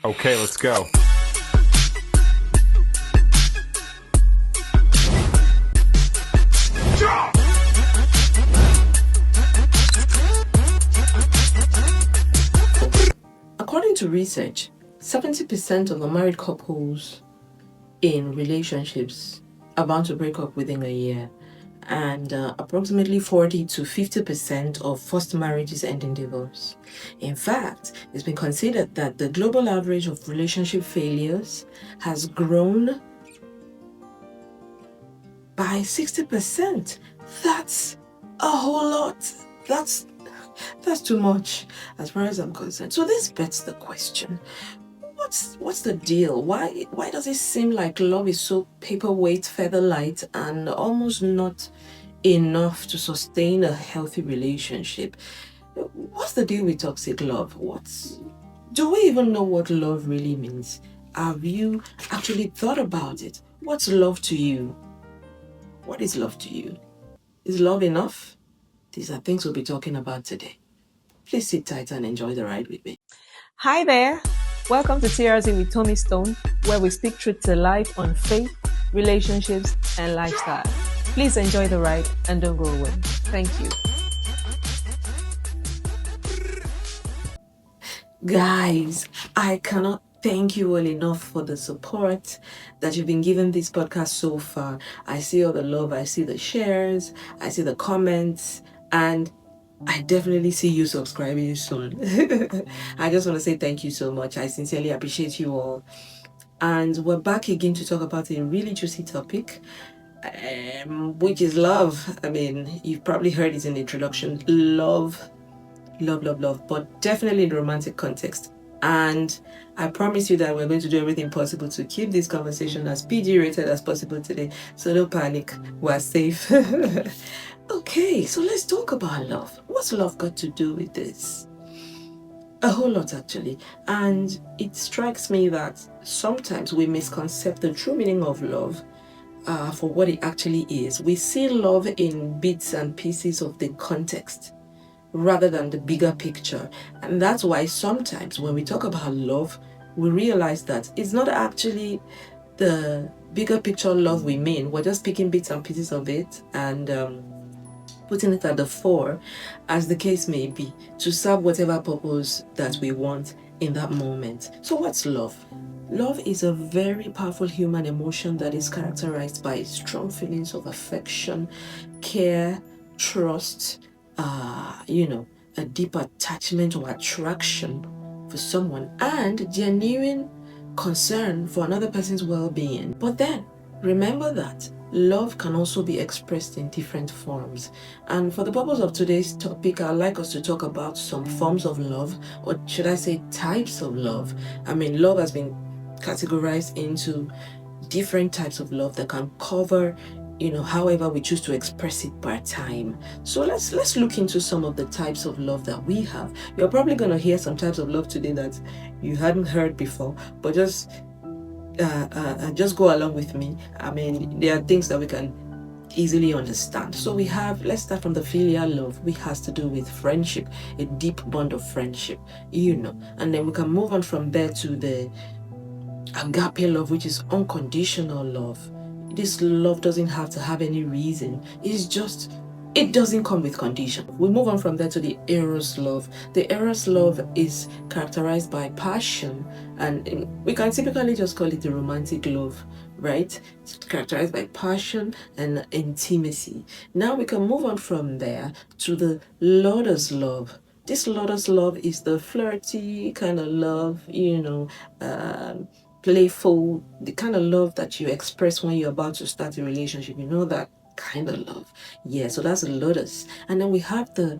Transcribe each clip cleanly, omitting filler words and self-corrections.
Okay, let's go. According to research, 70% of the married couples in relationships are bound to break up within a year, and approximately 40 to 50% of first marriages end in divorce. In fact, it's been considered that the global average of relationship failures has grown by 60%. That's a whole lot. That's too much as far as I'm concerned. So this begs the question, what's the deal? Why does it seem like love is so paperweight, feather light, and almost not enough to sustain a healthy relationship? What's the deal with toxic love? Do we even know what love really means? Have you actually thought about it? What's love to you? What is love to you? Is love enough? These are things we'll be talking about today. Please sit tight and enjoy the ride with me. Hi there. Welcome to TRZ with Tomi Stone, where we speak truth to life on faith, relationships, and lifestyle. Please enjoy the ride and don't go away. Thank you. Guys, I cannot thank you all enough for the support that you've been giving this podcast so far. I see all the love, I see the shares, I see the comments, and I definitely see you subscribing soon. I just want to say thank you so much. I sincerely appreciate you all. And we're back again to talk about a really juicy topic, which is love. I mean, you've probably heard it in the introduction. Love, but definitely in the romantic context. And I promise you that we're going to do everything possible to keep this conversation as PG rated as possible today. So don't panic, we're safe. Okay, so let's talk about love. What's love got to do with this? A whole lot, actually. And it strikes me that sometimes we misconcept the true meaning of love for what it actually is. We see love in bits and pieces of the context rather than the bigger picture. And that's why sometimes when we talk about love, we realize that it's not actually the bigger picture love we mean. We're just picking bits and pieces of it and putting it at the fore, as the case may be, to serve whatever purpose that we want in that moment. So what's love? Love is a very powerful human emotion that is characterized by strong feelings of affection, care, trust, a deep attachment or attraction for someone, and genuine concern for another person's well-being. But then, remember that love can also be expressed in different forms. And for the purpose of today's topic, I'd like us to talk about some forms of love, or should I say types of love. I mean, love has been categorized into different types of love that can cover however we choose to express it per time. So let's look into some of the types of love that we have. You're probably going to hear some types of love today that you hadn't heard before, but just go along with me. I mean, there are things that we can easily understand. So let's start from the filial love, which has to do with friendship, a deep bond of friendship, and then we can move on from there to the agape love, which is unconditional love. This love doesn't have to have any reason. It doesn't come with condition. We move on from there to the eros love. The eros love is characterized by passion, and we can typically just call it the romantic love, right? It's characterized by passion and intimacy. Now we can move on from there to the lotus love. This lotus love is the flirty kind of love, playful, the kind of love that you express when you're about to start a relationship. That kind of love. Yeah, so that's a lotus. And then we have the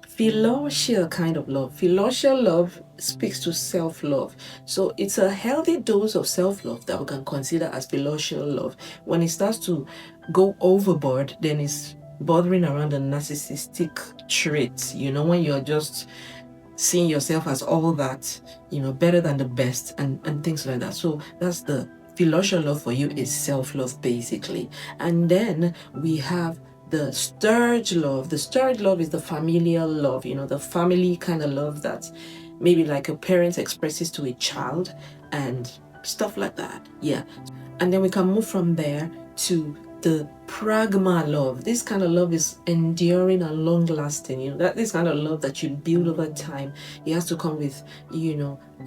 philautia kind of love. Philautia love speaks to self-love. So it's a healthy dose of self-love that we can consider as philautia love. When it starts to go overboard, then it's bothering around the narcissistic traits, when you're just seeing yourself as all that, better than the best and things like that. So that's the philautia love for you, is self-love basically. And then we have the sturge love. The sturge love is the familial love, the family kind of love that maybe like a parent expresses to a child and stuff like that. Yeah. And then we can move from there to the pragma love. This kind of love is enduring and long lasting. That this kind of love that you build over time. It has to come with,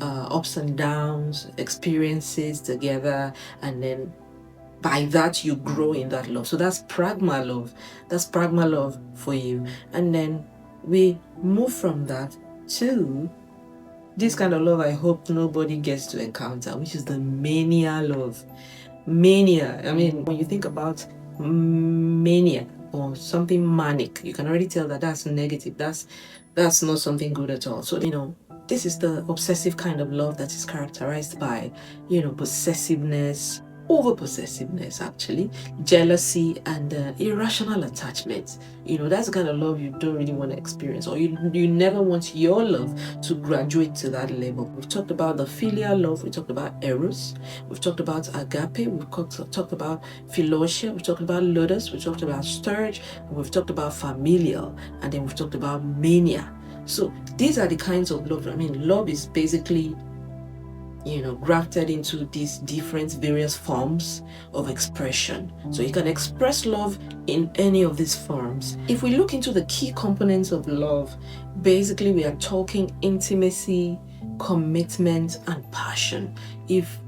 ups and downs, experiences together, and then by that you grow in that love. So that's pragma love. That's pragma love for you. And then we move from that to this kind of love I hope nobody gets to encounter, which is the mania love. Mania. I mean, when you think about mania or something manic, you can already tell that that's negative. That's not something good at all. So, this is the obsessive kind of love that is characterized by, possessiveness, over possessiveness, actually, jealousy, and irrational attachment. That's the kind of love you don't really want to experience, or you never want your love to graduate to that level. We've talked about the filial love, we talked about eros, we've talked about agape, we've talked about philosia, we've talked about ludus, we've talked about storge, and we've talked about familial, and then we've talked about mania. So these are the kinds of love. I mean, love is basically grafted into these different various forms of expression. So you can express love in any of these forms. If we look into the key components of love, basically we are talking intimacy, commitment, and passion. If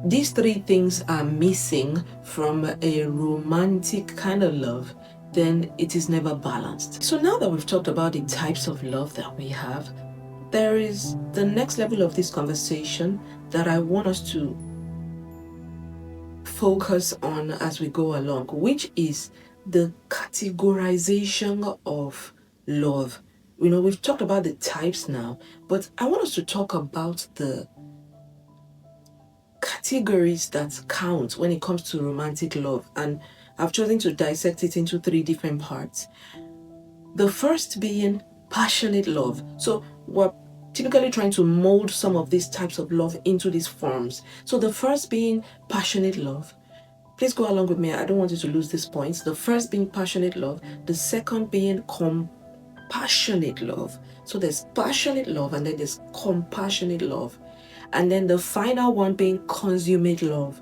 these three things are missing from a romantic kind of love, then it is never balanced. So now that we've talked about the types of love that we have, there is the next level of this conversation that I want us to focus on as we go along, which is the categorization of love. We've talked about the types now, but I want us to talk about the categories that count when it comes to romantic love. And I've chosen to dissect it into three different parts. The first being passionate love. So we're typically trying to mold some of these types of love into these forms. So the first being passionate love. Please go along with me. I don't want you to lose these points. The first being passionate love. The second being compassionate love. So there's passionate love and then there's compassionate love. And then the final one being consummate love.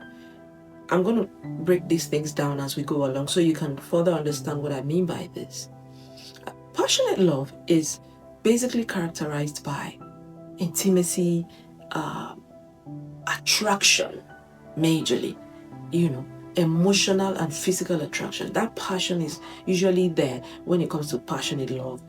I'm going to break these things down as we go along so you can further understand what I mean by this. Passionate love is basically characterized by intimacy, attraction, majorly, emotional and physical attraction. That passion is usually there when it comes to passionate love.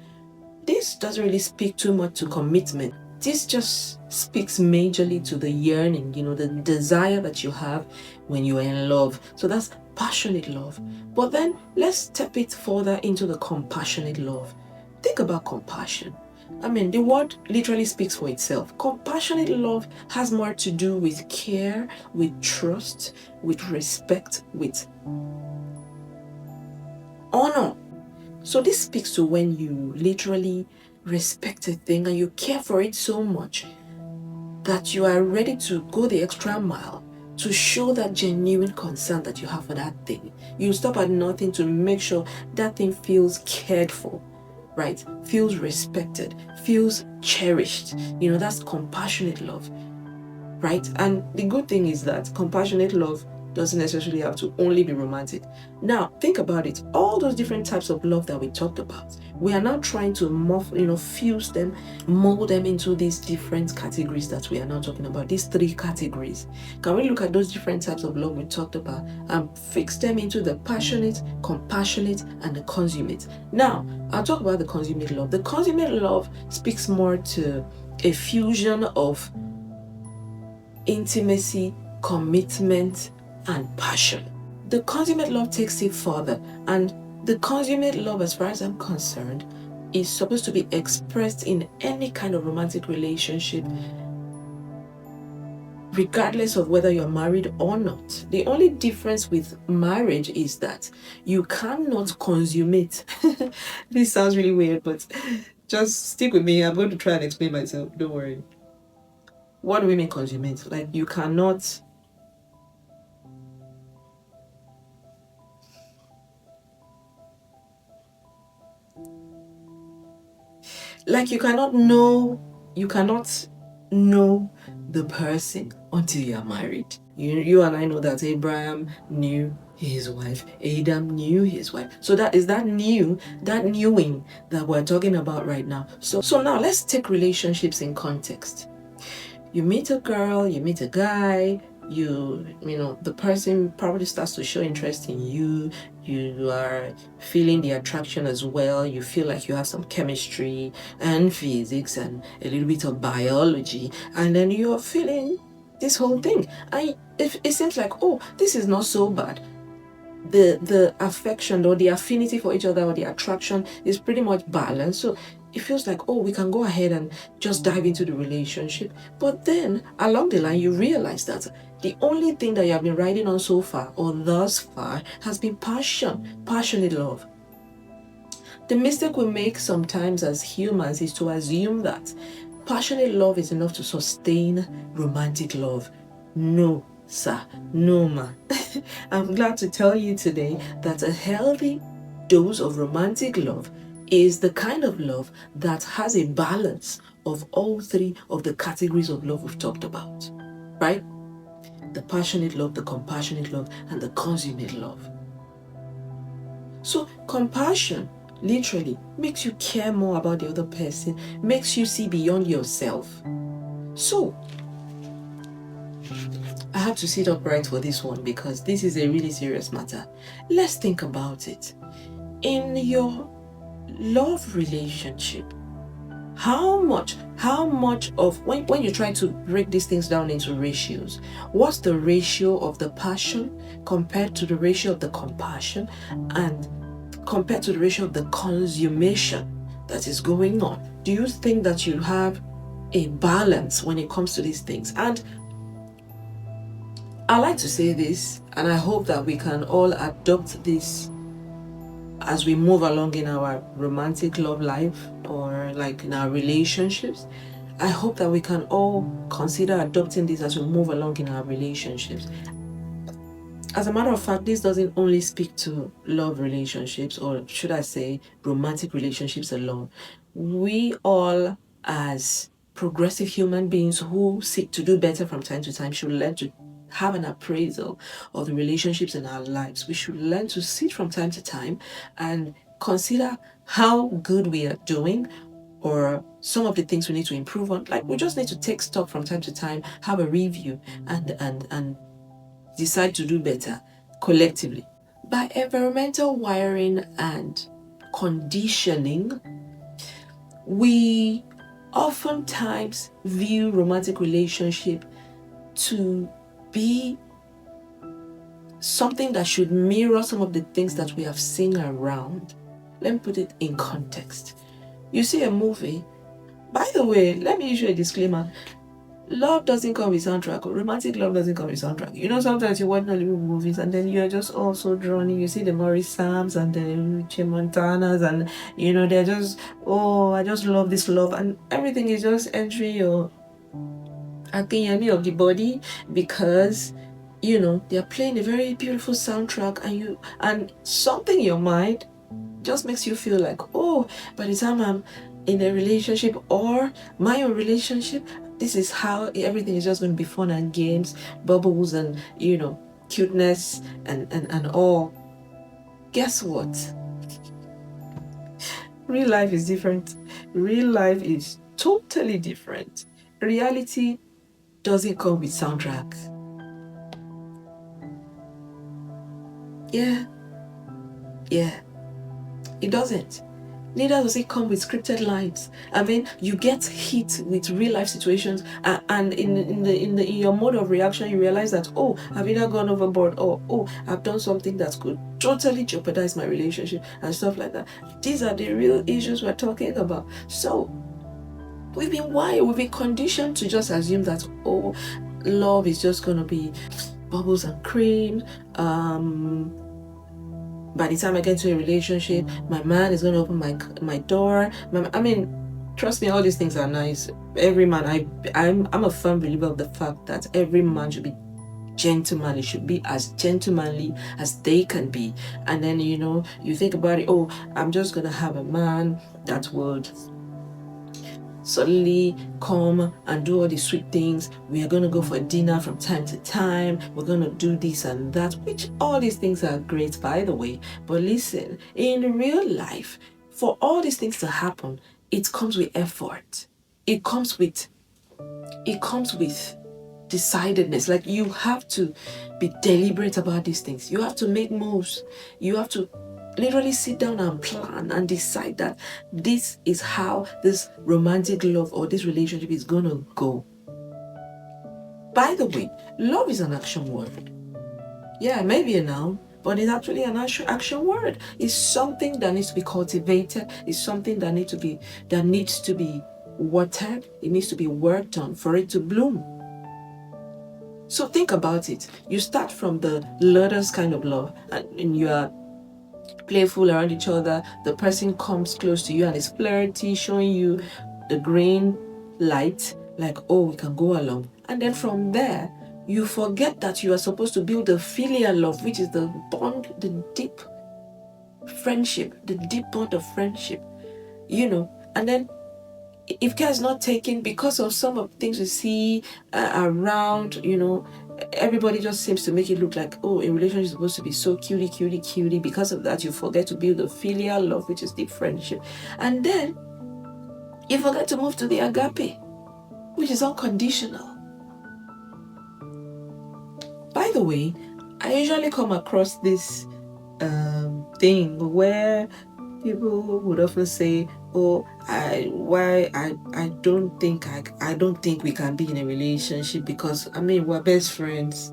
This doesn't really speak too much to commitment. This just speaks majorly to the yearning, the desire that you have when you are in love. So that's passionate love. But then let's step it further into the compassionate love. Think about compassion. I mean, the word literally speaks for itself. Compassionate love has more to do with care, with trust, with respect, with honor. So this speaks to when you literally respect a thing and you care for it so much that you are ready to go the extra mile to show that genuine concern that you have for that thing. You stop at nothing to make sure that thing feels cared for, right? Feels respected, feels cherished. That's compassionate love, right? And the good thing is that compassionate love doesn't necessarily have to only be romantic. Now, think about it. All those different types of love that we talked about, we are now trying to fuse them, mold them into these different categories that we are now talking about, these three categories. Can we look at those different types of love we talked about and fix them into the passionate, compassionate, and the consummate? Now, I'll talk about the consummate love. The consummate love speaks more to a fusion of intimacy, commitment, and passion. The consummate love takes it further, and the consummate love, as far as I'm concerned, is supposed to be expressed in any kind of romantic relationship, regardless of whether you're married or not. The only difference with marriage is that you cannot consummate. This sounds really weird, but just stick with me. I'm going to try and explain myself. Don't worry. What do we mean consummate? Like you cannot know, you cannot know the person until you are married. You and I know that Abraham knew his wife, Adam knew his wife. So that is that knowing that we're talking about right now. So now let's take relationships in context. You meet a girl, you meet a guy, you know, the person probably starts to show interest in you. You are feeling the attraction as well. You feel like you have some chemistry and physics and a little bit of biology, and then you're feeling this whole thing. And it seems like, oh, this is not so bad. The affection or the affinity for each other or the attraction is pretty much balanced. So it feels like, oh, we can go ahead and just dive into the relationship. But then along the line, you realize that the only thing that you have been riding on so far or thus far has been passionate love. The mistake we make sometimes as humans is to assume that passionate love is enough to sustain romantic love. No, sir, no, ma. I'm glad to tell you today that a healthy dose of romantic love is the kind of love that has a balance of all three of the categories of love we've talked about, right? The passionate love, the compassionate love, and the consummate love. So compassion literally makes you care more about the other person, makes you see beyond yourself. So I have to sit upright for this one because this is a really serious matter. Let's think about it. In your love relationship, how much of when you try to break these things down into ratios, what's the ratio of the passion compared to the ratio of the compassion and compared to the ratio of the consummation that is going on? Do you think that you have a balance when it comes to these things? And I like to say this, and I hope that we can all adopt this as we move along in our romantic love life or like in our relationships. I hope that we can all consider adopting this as we move along in our relationships. As a matter of fact, this doesn't only speak to love relationships, or should I say romantic relationships alone. We all, as progressive human beings who seek to do better from time to time, should learn to have an appraisal of the relationships in our lives. We should learn to sit from time to time and consider how good we are doing or some of the things we need to improve on. Like, we just need to take stock from time to time, have a review, and decide to do better collectively. By environmental wiring and conditioning, we oftentimes view romantic relationship to be something that should mirror some of the things that we have seen around. Let me put it in context. You see a movie. By the way, let me issue a disclaimer. Love doesn't come with soundtrack. Romantic love doesn't come with soundtrack. You know, sometimes you watch Hollywood movies and then you're just also drawn in. You see the Maurice Sams and the Che Montanas, and you know, they're just, oh, I just love this love, and everything is just entering your Akinyemi of the body because, you know, they're playing a very beautiful soundtrack, and something in your mind just makes you feel like, oh, by the time I'm in a relationship or my own relationship, this is how everything is just going to be fun and games, bubbles and, you know, cuteness and all. Guess what? Real life is different. Real life is totally different. Reality doesn't come with soundtrack. Yeah, it doesn't. Neither does it come with scripted lines. I mean, you get hit with real life situations, and in your mode of reaction, you realize that, oh, I've either gone overboard, or oh, I've done something that could totally jeopardize my relationship and stuff like that. These are the real issues we're talking about. So we've been conditioned to just assume that, oh, love is just gonna be bubbles and cream. By the time I get into a relationship, my man is going to open my door. I mean, trust me, all these things are nice. Every man, I'm a firm believer of the fact that every man should be gentlemanly, should be as gentlemanly as they can be. And then, you know, you think about it, oh, I'm just going to have a man that would suddenly come and do all the sweet things. We are going to go for dinner from time to time. We're going to do this and that, which all these things are great, by the way. But listen, in real life, for all these things to happen, it comes with effort. It comes with decidedness. Like, you have to be deliberate about these things. You have to make moves. You have to literally sit down and plan and decide that this is how this romantic love or this relationship is gonna go. By the way, love is an action word. Yeah, maybe a noun, but it's actually an action word. It's something that needs to be cultivated. It's something that needs to be watered. It needs to be worked on for it to bloom. So think about it. You start from the lotus kind of love, and you are playful around each other. The person comes close to you and is flirty, showing you the green light, like, oh, we can go along. And then from there, you forget that you are supposed to build a filial love, which is the bond, the deep friendship, the deep bond of friendship, and then if care is not taken because of some of the things we see around, everybody just seems to make it look like, oh, a relationship is supposed to be so cutie. Because of that, you forget to build a filial love, which is deep friendship. And then you forget to move to the agape, which is unconditional. By the way, I usually come across this thing where people would often say, oh, I don't think we can be in a relationship because, we're best friends.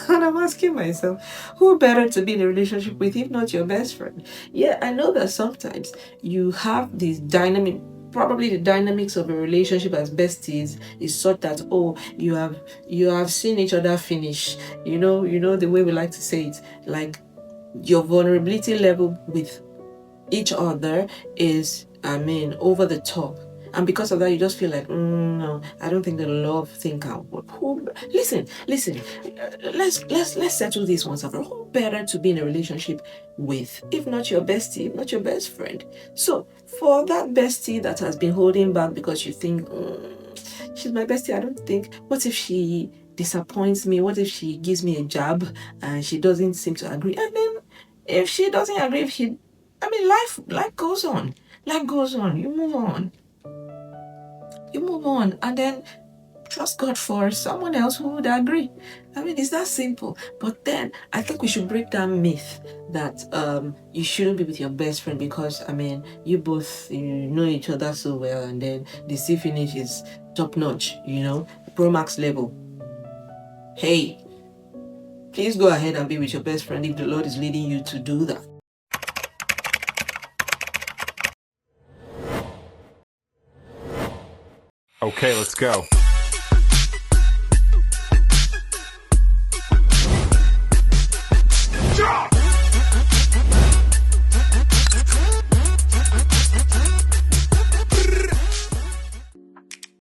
And I'm asking myself, who better to be in a relationship with if not your best friend? Yeah, I know that sometimes you have this dynamic, probably the dynamics of a relationship as besties is such that, oh, you have seen each other finish. You know the way we like to say it, like your vulnerability level with each other is, over the top. And because of that, you just feel like, no, I don't think the love thing can work. Listen, let's settle this once and for all. Who better to be in a relationship with, if not your bestie, not your best friend? So for that bestie that has been holding back because you think, she's my bestie, I don't think, what if she disappoints me? What if she gives me a jab and she doesn't seem to agree? And then if she doesn't agree, life goes on. Life goes on. You move on. And then trust God for someone else who would agree. It's that simple. But then I think we should break that myth that you shouldn't be with your best friend because, you both know each other so well, and then the sea finish is top notch, Pro Max level. Hey, please go ahead and be with your best friend if the Lord is leading you to do that. Okay, let's go. Drop!